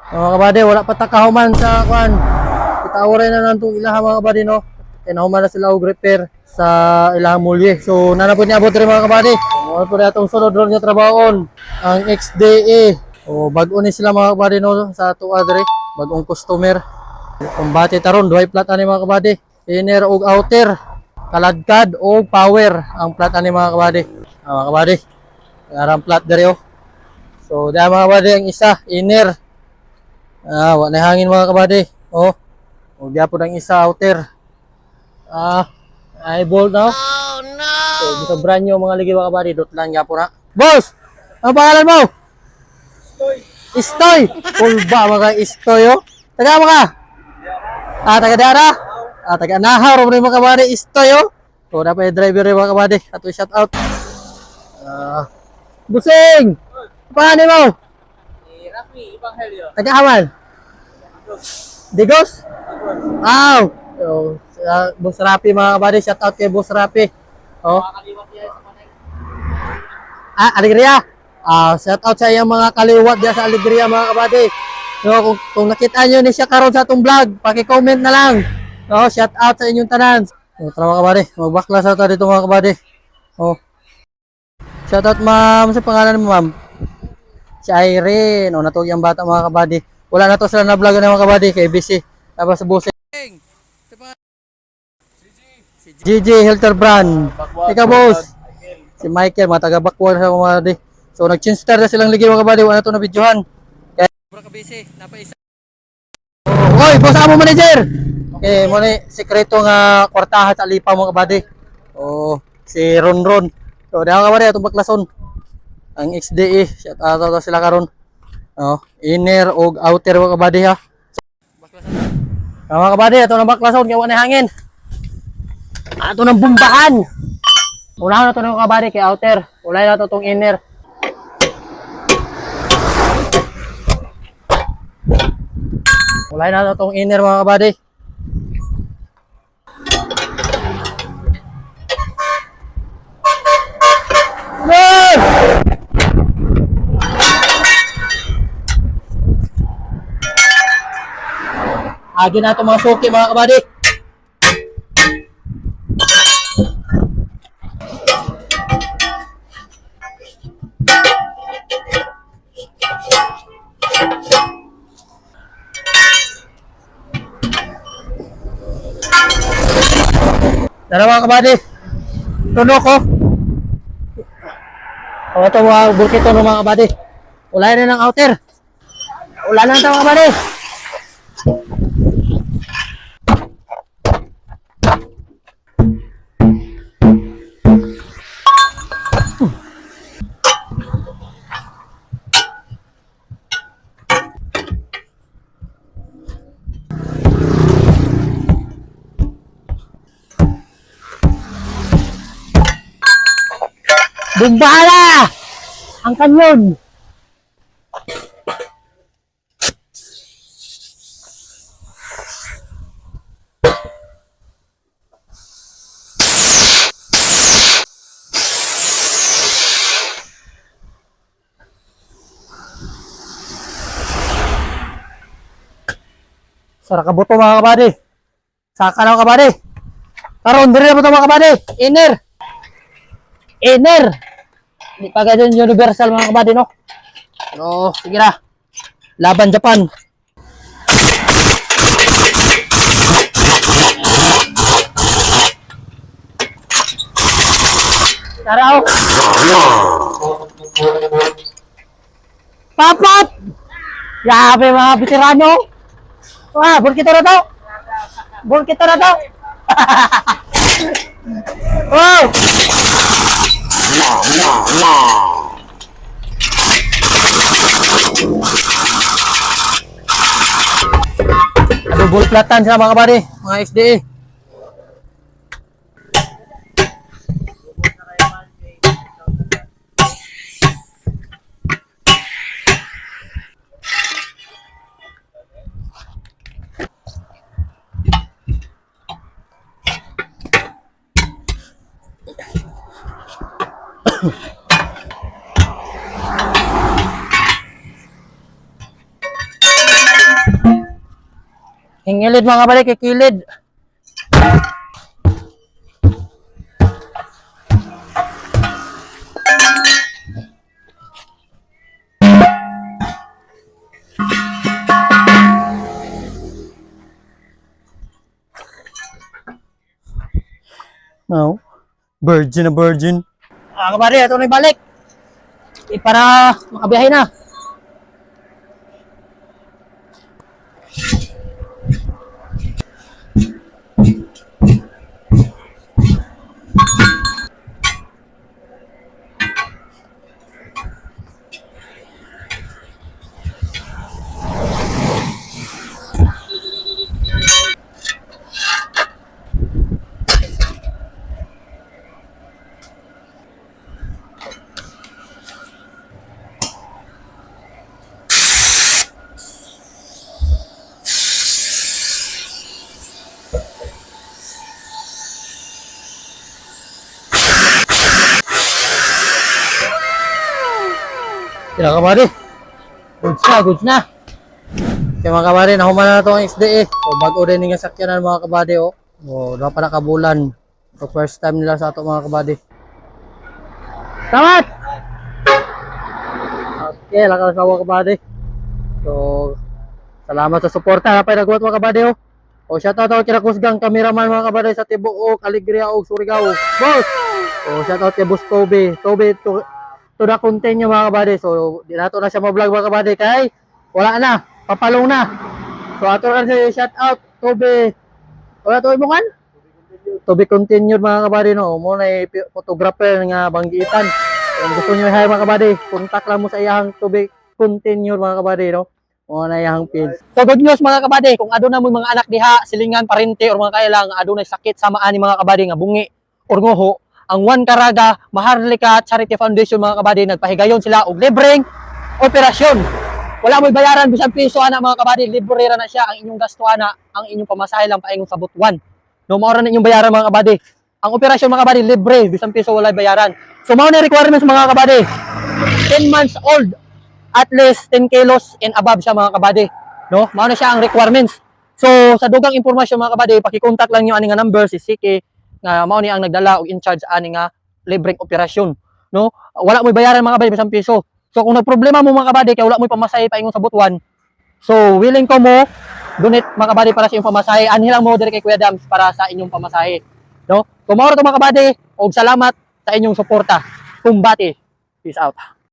Mga kabady, wala pa takahuman sa kwan. Itawaray na nantong ilaha mga kabady, no? Kinahuman na sila og repair sa ilahang mulye. So, nanapod niya abot rin mga kabady. Ano po na itong sunod ron niya trabahoon. Ang XDA. O, bago ni sila mga kabady, no? Sa tuwa dre. Bagong customer. Kumbati taron, duhay plat ani mga kabady. Inner og outer. Kaladkad o power ang plat ani mga kabady. Mga kabady. Arang plat dere, oh. So, dahil mga kabady, ang isa, inner. Wala hangin mga kabady. Oh. O diya po ng isa outer. Ay bolt na. Oh no. So bisa brand new mga ligi mga kabady, dot lang ya po na. Boss, ano pangalan mo? Istoy. Istoy. Pulba mga Istoy, oh. Taga mo ka? Taga Dara. Taga Nahar rin mga kabady, Istoy, oh. So dapat driver rin mga kabady. Ato shout out. Busing. Pangalan mo? Rafi, Evangelio. Taga Aman. Digos? Wow! So, Boss Rapi mga kabady, shout out kay Boss Rapi. Oh. Makakaliwat niya sa Manay. Alegria. Shout out sa iyang mga kaliwat diya sa Alegria mga kabady. No, kung nakita niyo ni siya karon sa atong vlog, paki-comment na lang. No, shout out sa inyong tanan. So, tara mga kabady, magbakla sa ta dito mga kabady. Oh. Shout out ma'am, sa pangalan mo ma'am? Si Irene. O, natog yung bata mga kabady. Wala na to sila na vlog na mga kabady kay busy. Tapos sa Busing. Si GG Hilterbrand. Ika boss. Si Michael, mga taga Bakwag sa mga kabady. So nag-chinster na silang ligi mga kabady. Wala na to na videohan. Kaya ka busy. Napaisa. Oy, boss amo manager. Okay, mo ni sekreto nga kwartahan sa Lipa mga kabady. Oh, si Ronron. So daw kabady atong baklason. Ang XDE, shout out sila karon. Oh, inner og outer mga kabady ha. Mga kabady, ito na baklason kaya wala hangin. Ato nang bumbahan. Unahan na ito ng kabady kay outer. Ulay na ito itong inner. Ulay na ito itong inner mga kabady. Agi na ito mga suki mga kabady. Tara mga kabady. Tuno ko. O ito mga bulkito ng mga kabady. Ulay na ng outer. Ulay na ito mga kabady. Bumbahala! Ang kanyon! Sara kabuto mga kabady. Saka na mga kabady. Karon diri na po mga kabady. Inner. Inner. Di pa ganyan universal mga kabady no. Pero sige na. Laban Japan. Tara oh. Papat. Yabe mga veterano. Wah, bol kita na to. Bol kita na to. Oh. Aduh, bol platan sila mga kabady, mga XDE. Hingilid mga kabady, kikilid. No. Virgin na virgin. Kabady, ito na ibalik. Para makabiyahe na. Kaya kabady, goods na. Kaya mga kabady, nahuman na itong XDE. So bago rin yung sakyanan mga kabady, oh. O, doon pa nakabulan. So first time nila sa ito mga kabady. Tamat! Okay, lakal sa mga kabady. So, salamat sa suporta. Napay nagbuhat mga kabady, oh. O, shoutout ako kina Kusgang, cameraman mga kabady sa Tibuok, Alegria, o Surigao. Boss! O, shoutout kay Boss Toby. Toby, to the content nyo mga kabady. So, di nato na siya ma-vlog mga kabady kay wala na, papalong na. So, ato na siya shout out, Toby. Wala to mo kan? Toby continued mga kabady, no. Mo na photographer nga Banggitan. Kung gusto niyo i-hire mga kabady, contact lang mo sa iyang Toby continued mga kabady, no. Mo na iyang page. So, good news mga kabady, kung aduna mo mga anak diha, silingan, parente or mga kailang aduna sakit sa maani mga kabady nga bungi or ngoho, ang One Caraga Maharlika Charity Foundation mga kabady nagpahigayon sila og libreng operasyon. Wala mo bayaran bisan piso ana mga kabady, libre ra na siya. Ang inyong gasto ana, ang inyong pamasahe lang paingon sa butuan. No mao ra na inyong bayaran mga kabady. Ang operasyon mga kabady libre, bisan piso wala bayaran. So mao na requirements mga kabady. 10 months old, at least 10 kilos and above siya mga kabady. No? Mao na siya ang requirements. So sa dugang impormasyon mga kabady, paki-contact lang niyo ani nga number si Siki nga mao ni ang nagdala og in charge ani nga libreng operasyon, no? Wala mo bayaran mga kabady bisan piso. So kung nagproblema mo mga kabady kay wala mo pamasahe paingon sa butuan, so willing ko mo donate mga kabady para sa inyong pamasahe. Anhi lang mo dire kay Kuya Dams para sa inyong pamasahe, no? Kumaro to mga kabady og salamat sa inyong suporta. Kumbati. Peace out.